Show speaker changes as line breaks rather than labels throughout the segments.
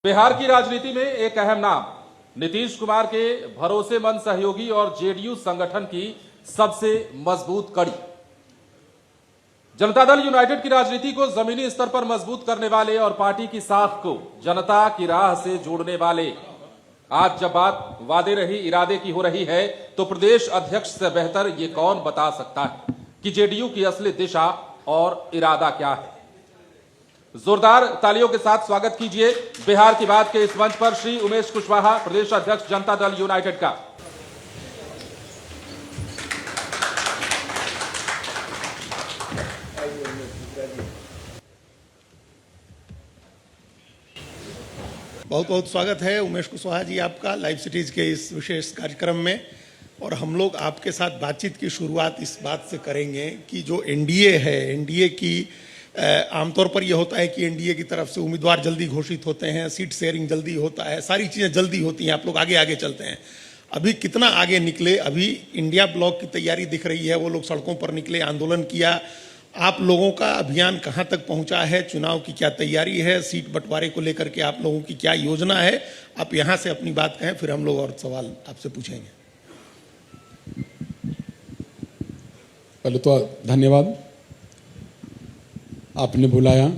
बिहार की राजनीति में एक अहम नाम नीतीश कुमार के भरोसेमंद सहयोगी और जेडीयू संगठन की सबसे मजबूत कड़ी। जनता दल यूनाइटेड की राजनीति को जमीनी स्तर पर मजबूत करने वाले और पार्टी की साख को जनता की राह से जोड़ने वाले। आज जब बात वादे रही इरादे की हो रही है तो प्रदेश अध्यक्ष से बेहतर ये कौन बता सकता है कि जेडीयू की असली दिशा और इरादा क्या है। जोरदार तालियों के साथ स्वागत कीजिए बिहार की बात के इस मंच पर श्री उमेश कुशवाहा, प्रदेश अध्यक्ष जनता दल यूनाइटेड का।
बहुत बहुत स्वागत है उमेश कुशवाहा जी आपका लाइव सिटीज के इस विशेष कार्यक्रम में। और हम लोग आपके साथ बातचीत की शुरुआत इस बात से करेंगे कि जो एनडीए है, एनडीए की आमतौर पर यह होता है कि एनडीए की तरफ से उम्मीदवार जल्दी घोषित होते हैं, सीट शेयरिंग जल्दी होता है, सारी चीज़ें जल्दी होती हैं, आप लोग आगे आगे चलते हैं। अभी कितना आगे निकले? अभी इंडिया ब्लॉक की तैयारी दिख रही है, वो लोग सड़कों पर निकले, आंदोलन किया। आप लोगों का अभियान कहाँ तक पहुँचा है? चुनाव की क्या तैयारी है? सीट बंटवारे को लेकर के आप लोगों की क्या योजना है? आप यहाँ से अपनी बात कहें, फिर हम लोग और सवाल आपसे पूछेंगे।
पहले तो धन्यवाद, आपने बुलाया।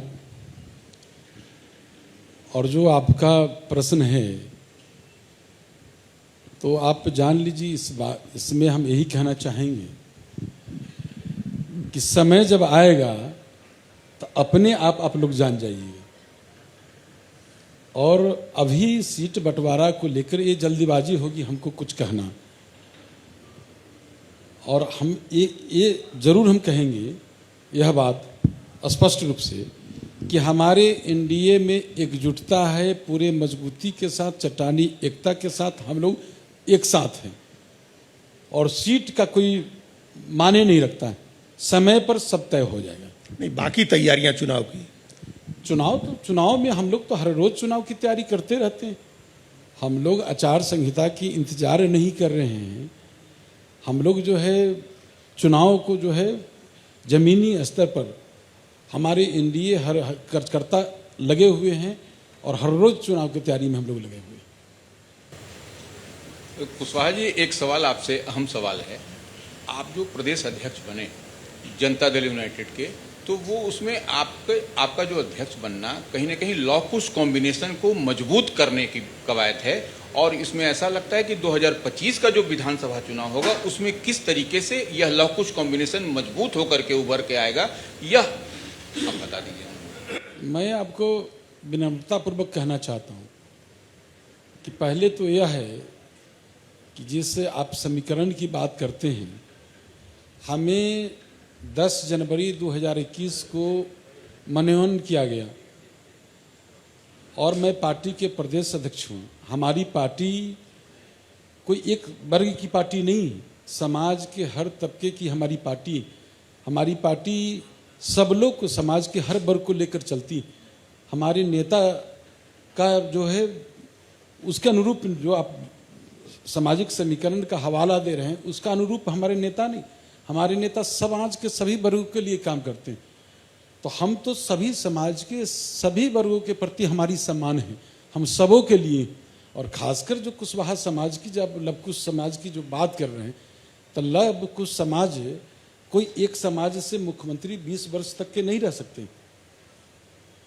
और जो आपका प्रश्न है तो आप जान लीजिए, इसमें हम यही कहना चाहेंगे कि समय जब आएगा तो अपने आप लोग जान जाइएगा। और अभी सीट बंटवारा को लेकर ये जल्दीबाजी होगी हमको कुछ कहना। और हम ये जरूर हम कहेंगे यह बात स्पष्ट रूप से कि हमारे एनडीए में एकजुटता है, पूरे मजबूती के साथ, चट्टानी एकता के साथ हम लोग एक साथ हैं। और सीट का कोई माने नहीं रखता है, समय पर सब तय हो जाएगा।
नहीं, बाकी तैयारियां चुनाव की,
चुनाव में हम लोग तो हर रोज चुनाव की तैयारी करते रहते हैं। हम लोग आचार संहिता की इंतजार नहीं कर रहे हैं। हम लोग जो है चुनाव को जो है जमीनी स्तर पर हमारे एनडीए हर कार्यकर्ता लगे हुए हैं और हर रोज चुनाव की तैयारी में हम लोग लगे हुए हैं।
कुशवाहा जी, एक सवाल आपसे, अहम सवाल है। आप जो प्रदेश अध्यक्ष बने जनता दल यूनाइटेड के, तो वो उसमें आपका जो अध्यक्ष बनना कहीं ना कहीं लॉ कुश कॉम्बिनेशन को मजबूत करने की कवायद है। और इसमें ऐसा लगता है कि 2025 का जो विधानसभा चुनाव होगा उसमें किस तरीके से यह लॉ कुश कॉम्बिनेशन मजबूत होकर के उभर के आएगा, यह आप बता दीजिए।
मैं आपको विनम्रतापूर्वक कहना चाहता हूँ कि पहले तो यह है कि जिससे आप समीकरण की बात करते हैं, हमें 10 जनवरी 2021 को मनोनयन किया गया और मैं पार्टी के प्रदेश अध्यक्ष हूँ। हमारी पार्टी कोई एक वर्ग की पार्टी नहीं, समाज के हर तबके की हमारी पार्टी सब लोग को, समाज के हर वर्ग को लेकर चलती। हमारे नेता का जो है उसके अनुरूप, जो आप सामाजिक समीकरण का हवाला दे रहे हैं, उसका अनुरूप हमारे नेता नहीं। हमारे नेता समाज के सभी वर्गों के लिए काम करते हैं। तो हम तो सभी समाज के सभी वर्गों के प्रति हमारी सम्मान है, हम सबों के लिए। और खासकर जो कुशवाहा समाज की, जब लव कुश समाज की जो बात कर रहे हैं, तो लव कुश समाज कोई एक समाज से मुख्यमंत्री 20 वर्ष तक के नहीं रह सकते।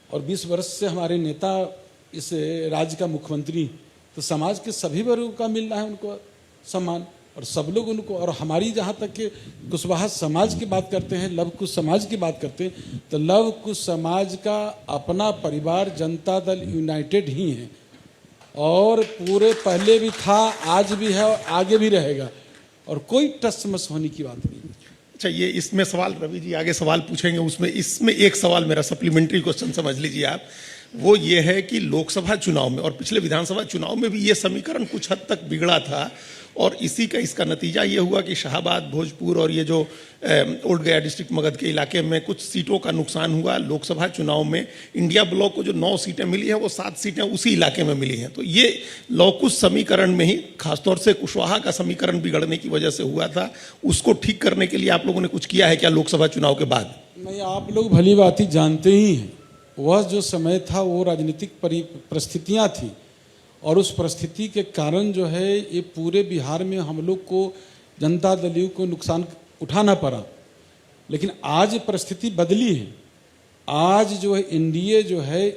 और 20 वर्ष से हमारे नेता इस राज्य का मुख्यमंत्री, तो समाज के सभी वर्गों का मिल रहा है उनको सम्मान, और सब लोग उनको। और हमारी जहाँ तक के कुशवाहा समाज की बात करते हैं, लव कुश समाज की बात करते हैं, तो लव कुश समाज का अपना परिवार जनता दल यूनाइटेड ही है। और पूरे पहले भी था, आज भी है और आगे भी रहेगा, और कोई टस मस होने की बात नहीं।
अच्छा, ये इसमें सवाल रवि जी आगे सवाल पूछेंगे, उसमें इसमें एक सवाल मेरा सप्लीमेंट्री क्वेश्चन समझ लीजिए आप। वो ये है कि लोकसभा चुनाव में और पिछले विधानसभा चुनाव में भी ये समीकरण कुछ हद तक बिगड़ा था, और इसी का इसका नतीजा ये हुआ कि शाहबाद, भोजपुर और ये जो ओल्ड गया डिस्ट्रिक्ट मगध के इलाके में कुछ सीटों का नुकसान हुआ। लोकसभा चुनाव में इंडिया ब्लॉक को जो 9 सीटें मिली हैं, वो 7 सीटें उसी इलाके में मिली हैं। तो ये लॉकुश समीकरण में ही खासतौर से कुशवाहा का समीकरण बिगड़ने की वजह से हुआ था। उसको ठीक करने के लिए आप लोगों ने कुछ किया है क्या लोकसभा चुनाव के बाद?
नहीं, आप लोग भली भांति जानते ही हैं वह जो समय था वो राजनीतिक परिस्थितियाँ थी, और उस परिस्थिति के कारण जो है ये पूरे बिहार में हम लोग को, जनता दल यू को नुकसान उठाना पड़ा। लेकिन आज परिस्थिति बदली है। आज जो है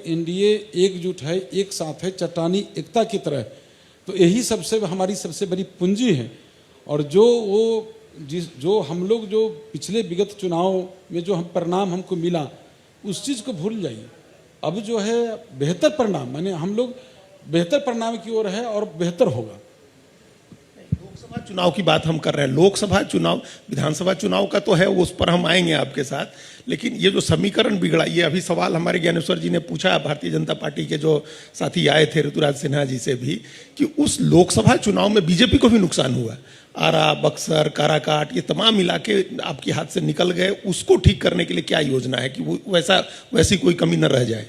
एनडीए एकजुट है, एक साथ है, चट्टानी एकता की तरह। तो यही हमारी सबसे बड़ी पूंजी है। और जो हम लोग जो पिछले विगत चुनाव में जो परिणाम हमको मिला, उस चीज़ को भूल जाइए। अब जो है बेहतर परिणाम, माने हम लोग बेहतर परिणाम की ओर है और बेहतर होगा।
लोकसभा चुनाव की बात हम कर रहे हैं। लोकसभा चुनाव, विधानसभा चुनाव का तो है, उस पर हम आएंगे आपके साथ। लेकिन ये जो समीकरण बिगड़ा, ये अभी सवाल हमारे ज्ञानेश्वर जी ने पूछा भारतीय जनता पार्टी के जो साथी आए थे ऋतुराज सिन्हा जी से भी, कि उस लोकसभा चुनाव में बीजेपी को भी नुकसान हुआ। आरा, बक्सर, काराकाट, ये तमाम इलाके आपके हाथ से निकल गए। उसको ठीक करने के लिए क्या योजना है कि वो वैसी कोई कमी न रह जाए?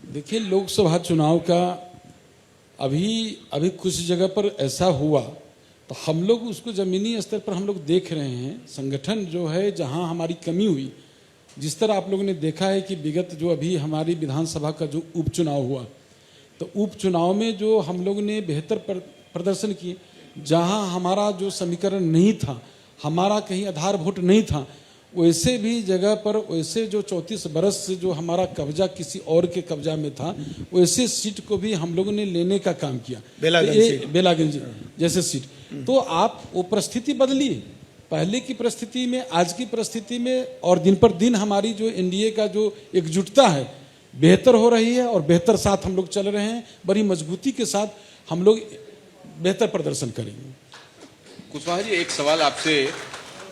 देखिए, लोकसभा चुनाव का अभी कुछ जगह पर ऐसा हुआ, तो हम लोग उसको जमीनी स्तर पर हम लोग देख रहे हैं। संगठन जो है जहां हमारी कमी हुई, जिस तरह आप लोगों ने देखा है कि विगत जो अभी हमारी विधानसभा का जो उपचुनाव हुआ, तो उपचुनाव में जो हम लोग ने बेहतर प्रदर्शन किए, जहां हमारा जो समीकरण नहीं था, हमारा कहीं आधार वोट नहीं था, वैसे भी जगह पर, वैसे जो 34 बरस से जो हमारा कब्जा किसी और के कब्जा में था, वैसे सीट को भी हम लोगों ने लेने का काम किया। बेलागंज जैसे सीट। तो आप वो परिस्थिति बदली, पहले की परिस्थिति में आज की परिस्थिति में, और दिन पर दिन हमारी जो एनडीए का जो एकजुटता है बेहतर हो रही है, और बेहतर साथ हम लोग चल रहे हैं। बड़ी मजबूती के साथ हम लोग बेहतर प्रदर्शन करेंगे।
कुशवाहा जी, एक सवाल आपसे।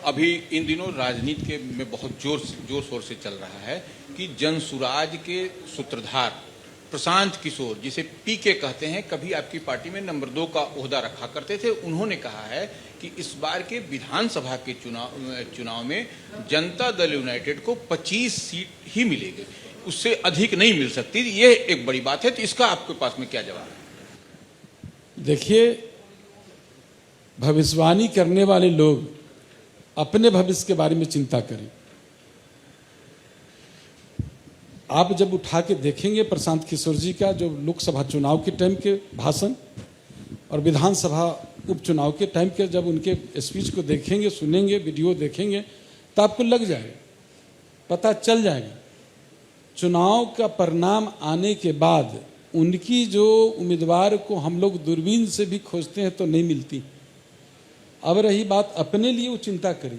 अभी इन दिनों राजनीति में बहुत जोर शोर से चल रहा है कि जनसुराज के सूत्रधार प्रशांत किशोर, जिसे पीके कहते हैं, कभी आपकी पार्टी में नंबर 2 का ओहदा रखा करते थे। उन्होंने कहा है कि इस बार के विधानसभा के चुनाव में जनता दल यूनाइटेड को 25 सीट ही मिलेगी, उससे अधिक नहीं मिल सकती। ये एक बड़ी बात है, तो इसका आपके पास में क्या जवाब है?
देखिए, भविष्यवाणी करने वाले लोग अपने भविष्य के बारे में चिंता करें। आप जब उठा के देखेंगे प्रशांत किशोर जी का जो लोकसभा चुनाव के टाइम के भाषण और विधानसभा उपचुनाव के टाइम के जब उनके स्पीच को देखेंगे, सुनेंगे, वीडियो देखेंगे, तो आपको लग जाएगा, पता चल जाएगा। चुनाव का परिणाम आने के बाद उनकी जो उम्मीदवार को हम लोग दूरबीन से भी खोजते हैं तो नहीं मिलती। अब रही बात अपने लिए, वो चिंता करें।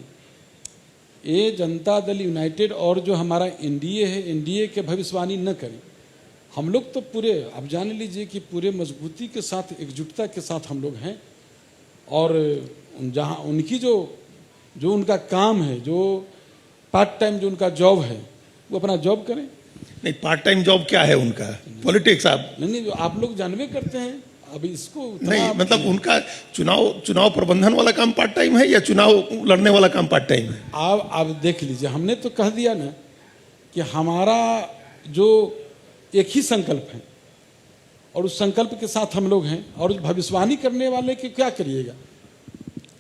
ये जनता दल यूनाइटेड और जो हमारा एनडीए है, एनडीए के भविष्यवाणी न करें। हम लोग तो पूरे, आप जान लीजिए कि पूरे मजबूती के साथ, एकजुटता के साथ हम लोग हैं। और जहां उनकी जो उनका काम है, जो पार्ट टाइम जो उनका जॉब है, वो अपना जॉब करें।
नहीं, पार्ट टाइम जॉब क्या है उनका? पॉलिटिक्स। आप
नहीं, जो आप लोग जानवे करते हैं। अभी इसको
नहीं, मतलब उनका चुनाव प्रबंधन वाला काम पार्ट टाइम है या चुनाव लड़ने वाला काम पार्ट टाइम है?
आप देख लीजिए, हमने तो कह दिया ना कि हमारा जो एक ही संकल्प है, और उस संकल्प के साथ हम लोग हैं। और भविष्यवाणी करने वाले के क्या करिएगा?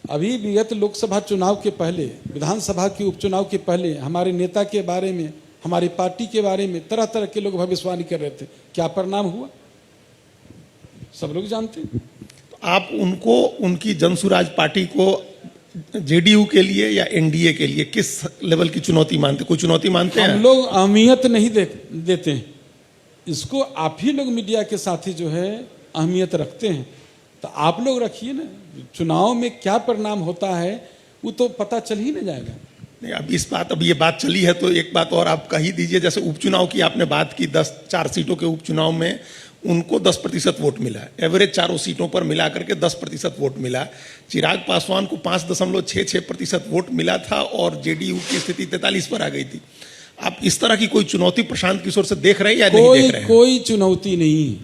अभी विगत लोकसभा चुनाव के पहले, विधानसभा के उपचुनाव के पहले हमारे नेता के बारे में, हमारी पार्टी के बारे में तरह तरह के लोग भविष्यवाणी कर रहे थे। क्या परिणाम हुआ सब लोग जानते हैं।
तो आप उनको, उनकी जनसुराज पार्टी को जेडीयू के लिए या एनडीए के लिए किस लेवल की चुनौती मानते? कोई चुनौती मानते हैं?
हम लोग अहमियत नहीं देते हैं इसको। आप ही लोग मीडिया के साथी जो है अहमियत रखते हैं, तो आप लोग रखिए ना। चुनाव में क्या परिणाम होता है वो तो पता चल ही नहीं जाएगा।
नहीं, अब ये बात चली है तो एक बात और आप कह ही दीजिए। जैसे उपचुनाव की आपने बात की, 4 सीटों के उपचुनाव में उनको 10% वोट मिला। एवरेज चारों सीटों पर मिला करके 10% वोट मिला। चिराग पासवान को 5.66% वोट मिला था और जेडीयू की स्थिति 43 पर आ गई थी। आप इस तरह की कोई चुनौती प्रशांत किशोर से देख रहे हैं या नहीं देख रहे हैं?
कोई चुनौती नहीं।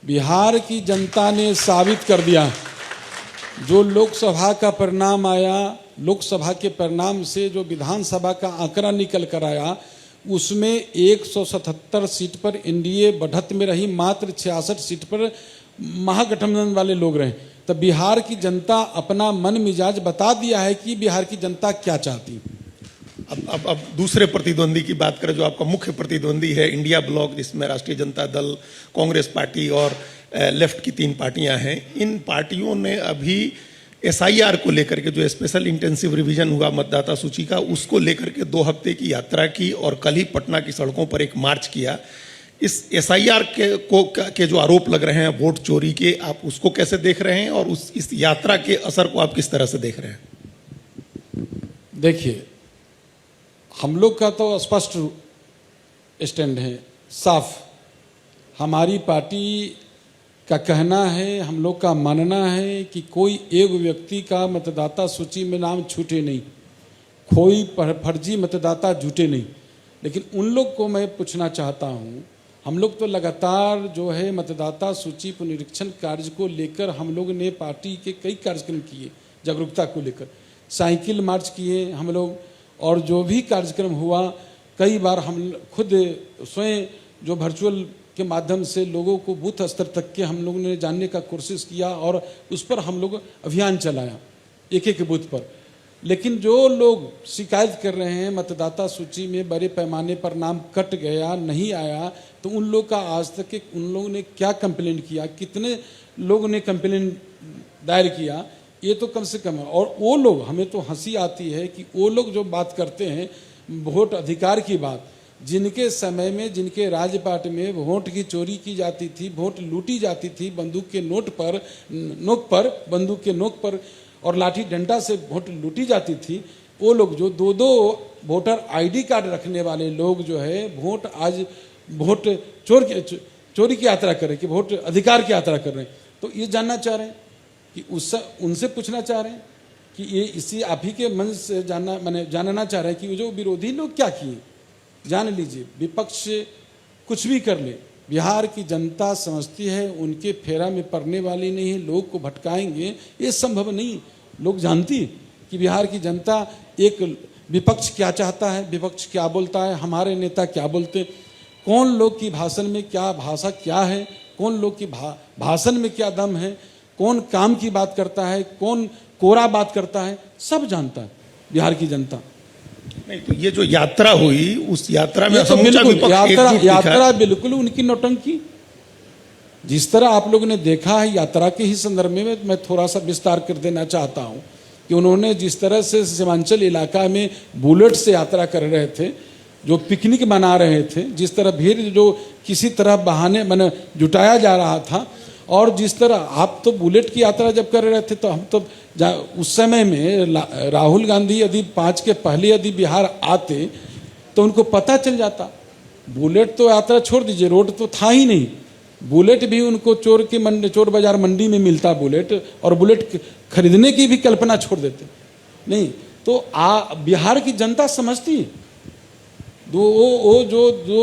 बिहार की जनता ने साबित कर दिया। जो लोकसभा का परिणाम आया, लोकसभा के परिणाम से जो विधानसभा का आंकड़ा निकल कर आया, उसमें 177 सीट पर एनडीए बढ़त में रही, मात्र 66 सीट पर महागठबंधन वाले लोग रहे। तो बिहार की जनता अपना मन मिजाज बता दिया है कि बिहार की जनता क्या चाहती।
अब दूसरे प्रतिद्वंदी की बात करें, जो आपका मुख्य प्रतिद्वंदी है इंडिया ब्लॉक, जिसमें राष्ट्रीय जनता दल, कांग्रेस पार्टी और लेफ्ट की 3 पार्टियां हैं। इन पार्टियों ने अभी SIR को लेकर के, जो स्पेशल इंटेंसिव रिवीजन हुआ मतदाता सूची का, उसको लेकर के 2 हफ्ते की यात्रा की और कल ही पटना की सड़कों पर एक मार्च किया। इस SIR के जो आरोप लग रहे हैं वोट चोरी के, आप उसको कैसे देख रहे हैं और इस यात्रा के असर को आप किस तरह से देख रहे हैं?
देखिए, हम लोग का तो स्पष्ट स्टैंड है, साफ। हमारी पार्टी का कहना है, हम लोग का मानना है कि कोई एक व्यक्ति का मतदाता सूची में नाम छूटे नहीं, कोई फर्जी मतदाता जुटे नहीं। लेकिन उन लोग को मैं पूछना चाहता हूं, हम लोग तो लगातार जो है मतदाता सूची पुनरीक्षण कार्य को लेकर हम लोग ने पार्टी के कई कार्यक्रम किए, जागरूकता को लेकर साइकिल मार्च किए हम लोग, और जो भी कार्यक्रम हुआ कई बार हम खुद स्वयं जो वर्चुअल के माध्यम से लोगों को बूथ स्तर तक के हम लोगों ने जानने का कोशिश किया और उस पर हम लोग अभियान चलाया एक बूथ पर। लेकिन जो लोग शिकायत कर रहे हैं मतदाता सूची में बड़े पैमाने पर नाम कट गया, नहीं आया, तो उन लोग का आज तक उन लोगों ने क्या कंप्लेंट किया, कितने लोगों ने कंप्लेंट दायर किया, ये तो कम से कम है। और वो लोग, हमें तो हंसी आती है कि वो लोग जो बात करते हैं वोट अधिकार की बात, जिनके समय में, जिनके राजपाट में वोट की चोरी की जाती थी, वोट लूटी जाती थी, बंदूक के नोक पर बंदूक के नोक पर और लाठी डंडा से वोट लूटी जाती थी, वो लोग जो 2 वोटर ID कार्ड रखने वाले लोग जो है वोट चोरी की यात्रा कर रहे हैं, कि वोट अधिकार की यात्रा कर रहे हैं। तो ये जानना चाह रहे हैं कि उनसे पूछना चाह रहे हैं कि ये इसी आप ही के मन से जानना चाह रहे हैं कि जो विरोधी लोग क्या किए। जान लीजिए, विपक्ष कुछ भी कर ले, बिहार की जनता समझती है उनके फेरा में पड़ने वाली नहीं है, लोग को भटकाएंगे, ये संभव नहीं। लोग जानती कि बिहार की जनता, एक विपक्ष क्या चाहता है, विपक्ष क्या बोलता है, हमारे नेता क्या बोलते, कौन लोग की भाषण में क्या भाषा क्या है, कौन लोग की भाषण में क्या दम है, कौन काम की बात करता है, कौन कोरा बात करता है, सब जानता है बिहार की जनता।
नहीं, तो ये जो यात्रा हुई, उस यात्रा में
तो बिल्कुल यात्रा बिल्कुल उनकी नौटंकी, जिस तरह आप लोगों ने देखा है यात्रा के ही संदर्भ में मैं थोड़ा सा विस्तार कर देना चाहता हूं कि उन्होंने जिस तरह से सीमांचल इलाका में बुलेट से यात्रा कर रहे थे, जो पिकनिक मना रहे थे, जिस तरह भीड़ जो किसी तरह बहाने जुटाया जा रहा था, और जिस तरह आप तो बुलेट की यात्रा जब कर रहे थे तो हम तो उस समय में राहुल गांधी यदि 5 के पहले यदि बिहार आते तो उनको पता चल जाता। बुलेट तो यात्रा छोड़ दीजिए, रोड तो था ही नहीं, बुलेट भी उनको चोर बाजार मंडी में मिलता बुलेट, और बुलेट खरीदने की भी कल्पना छोड़ देते। नहीं तो बिहार की जनता समझती है, वो जो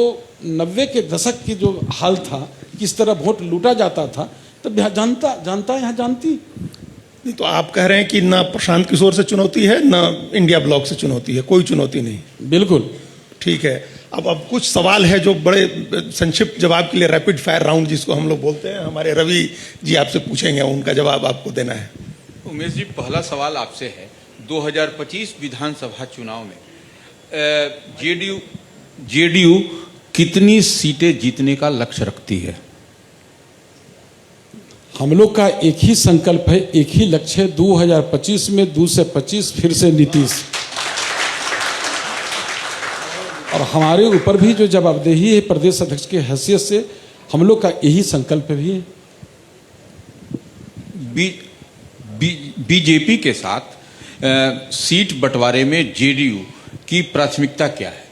90 के दशक की जो हाल था, किस तरह वोट लूटा जाता था, तो जनता यहाँ जानती।
नहीं, तो आप कह रहे हैं कि ना प्रशांत किशोर से चुनौती है, ना इंडिया ब्लॉक से चुनौती है, कोई चुनौती नहीं।
बिल्कुल
ठीक है। अब कुछ सवाल है जो बड़े संक्षिप्त जवाब के लिए रैपिड फायर राउंड जिसको हम लोग बोलते हैं, हमारे रवि जी आपसे पूछेंगे, उनका जवाब आपको देना है।
उमेश जी, पहला सवाल आपसे है, 2025 विधानसभा चुनाव में जेडीयू कितनी सीटें जीतने का लक्ष्य रखती है?
हम लोग का एक ही संकल्प है, एक ही लक्ष्य है, 2025 में 2 से 25 फिर से नीतीश। और हमारे ऊपर भी जो जवाबदेही है प्रदेश अध्यक्ष की हैसियत से, हम लोग का यही संकल्प भी है।
बीजेपी के साथ सीट बंटवारे में जेडीयू की प्राथमिकता क्या है?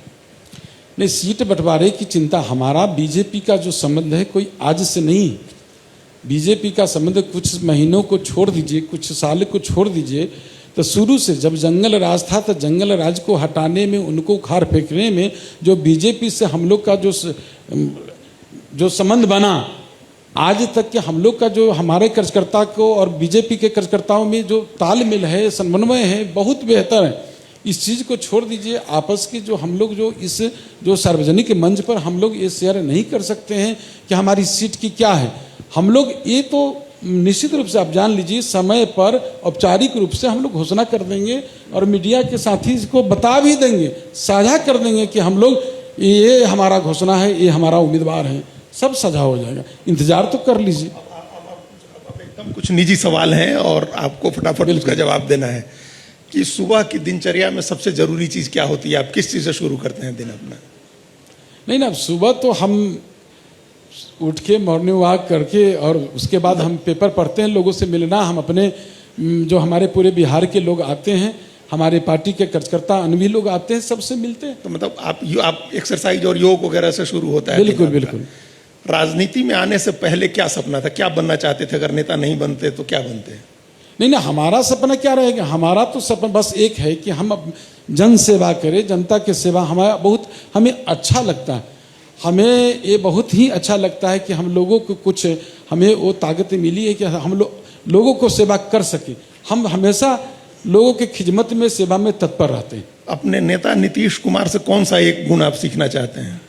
नहीं, सीट बंटवारे की चिंता, हमारा बीजेपी का जो संबंध है कोई आज से नहीं। बीजेपी का संबंध कुछ महीनों को छोड़ दीजिए, कुछ साल को छोड़ दीजिए, तो शुरू से जब जंगल राज था तो जंगल राज को हटाने में, उनको उखाड़ फेंकने में जो बीजेपी से हम लोग का जो संबंध बना, आज तक के हम लोग का जो हमारे कार्यकर्ता को और बीजेपी के कार्यकर्ताओं में जो तालमेल है, समन्वय है, बहुत बेहतर है। इस चीज़ को छोड़ दीजिए, आपस की जो हम लोग जो सार्वजनिक मंच पर हम लोग ये शेयर नहीं कर सकते हैं कि हमारी सीट की क्या है। हम लोग ये तो निश्चित रूप से आप जान लीजिए समय पर औपचारिक रूप से हम लोग घोषणा कर देंगे और मीडिया के साथी को बता भी देंगे, साझा कर देंगे कि हम लोग ये हमारा घोषणा है, ये हमारा उम्मीदवार है, सब साझा हो जाएगा। इंतजार तो कर लीजिए।
अब एकदम कुछ निजी सवाल हैं और आपको फटाफट उसका जवाब देना है कि सुबह की दिनचर्या में सबसे जरूरी चीज क्या होती है? आप किस चीज से शुरू करते हैं दिन अपना?
नहीं ना, सुबह तो हम उठ के मॉर्निंग वॉक करके और उसके बाद हम पेपर पढ़ते हैं, लोगों से मिलना, हम अपने जो हमारे पूरे बिहार के लोग आते हैं, हमारे पार्टी के कार्यकर्ता अन्य भी लोग आते हैं, सबसे मिलते हैं।
तो मतलब आप एक्सरसाइज और योग वगैरह से शुरू होता है?
बिल्कुल बिल्कुल।
राजनीति में आने से पहले क्या सपना था, क्या बनना चाहते थे? अगर नेता नहीं बनते तो क्या बनते?
नहीं ना, हमारा सपना क्या रहेगा? हमारा तो सपना बस एक है कि हम जन सेवा करें, जनता की सेवा हमारा बहुत हमें अच्छा लगता है। हमें ये बहुत ही अच्छा लगता है कि हम लोगों को कुछ हमें वो ताकत मिली है कि हम लोगों को सेवा कर सके। हम हमेशा लोगों के खिदमत में, सेवा में तत्पर रहते हैं।
अपने नेता नीतीश कुमार से कौन सा एक गुण आप सीखना चाहते हैं?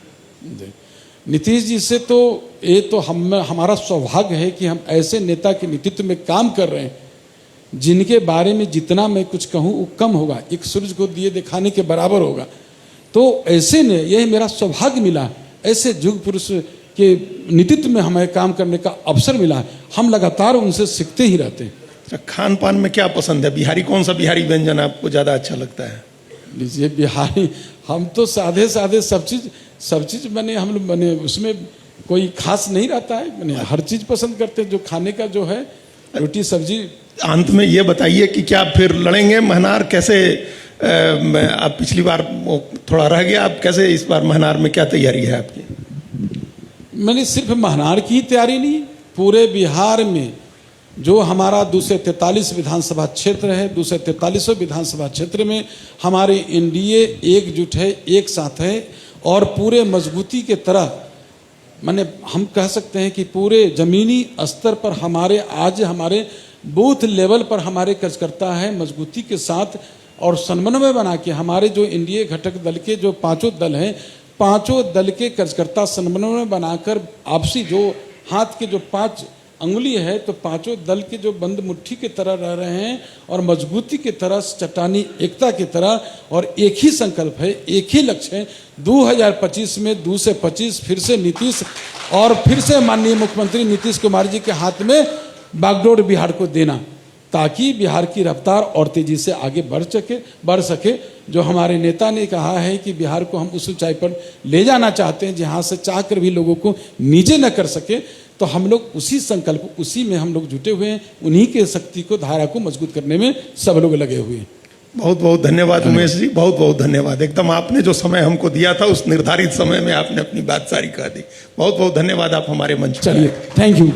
नीतीश जी से तो ये तो हमारा सौभाग्य है कि हम ऐसे नेता के नेतृत्व में काम कर रहे हैं जिनके बारे में जितना मैं कुछ कहूँ वो कम होगा, एक सूरज को दिए दिखाने के बराबर होगा। तो ऐसे ने यह मेरा सौभाग्य मिला, ऐसे युग पुरुष के नेतृत्व में हमें काम करने का अवसर मिला है। हम लगातार उनसे सीखते ही रहते हैं।
अच्छा, खान पान में क्या पसंद है? बिहारी कौन सा बिहारी व्यंजन आपको ज़्यादा अच्छा लगता है?
लीजिए, बिहारी हम तो सादे सादे सब चीज़ बने, हम लोग बने, उसमें कोई खास नहीं रहता है, बने हर चीज़ पसंद करते हैं जो खाने का जो है, रोटी सब्जी।
अंत में ये बताइए कि क्या फिर लड़ेंगे महनार? कैसे आप पिछली बार थोड़ा रह गया, आप कैसे इस बार महनार में क्या तैयारी है आपकी?
मैंने सिर्फ महनार की तैयारी नहीं, पूरे बिहार में जो हमारा 243 विधानसभा क्षेत्र है, 243 विधानसभा क्षेत्र में हमारे एनडीए एकजुट है, एक साथ है और पूरे मजबूती के तरह, माने हम कह सकते हैं कि पूरे जमीनी स्तर पर हमारे बूथ लेवल पर हमारे कार्यकर्ता है मजबूती के साथ और समन्वय बना के हमारे जो एनडीए घटक दल के जो पांचों दल हैं, पांचों दल के कार्यकर्ता समन्वय बनाकर आपसी जो हाथ के जो 5 अंगुली है, तो पांचों दल के जो बंद मुट्ठी की तरह रह रहे हैं और मजबूती की तरह, चट्टानी एकता की तरह, और एक ही संकल्प है, एक ही लक्ष्य है। 2025 में 2 से 25 फिर से नीतीश और फिर से माननीय मुख्यमंत्री नीतीश कुमार जी के हाथ में बागडोर बिहार को देना, ताकि बिहार की रफ्तार और तेजी से आगे बढ़ सके। जो हमारे नेता ने कहा है कि बिहार को हम उस ऊंचाई पर ले जाना चाहते हैं जहां से चाहकर भी लोगों को नीचे न कर सके, तो हम लोग उसी संकल्प, उसी में हम लोग जुटे हुए हैं। उन्हीं के शक्ति को, धारा को मजबूत करने में सब लोग लगे हुए हैं।
बहुत बहुत धन्यवाद उमेश जी, बहुत बहुत धन्यवाद। एकदम आपने जो समय हमको दिया था उस निर्धारित समय में आपने अपनी बात सारी कह दी। बहुत बहुत धन्यवाद, आप हमारे मंच पर।
चलिए, थैंक यू।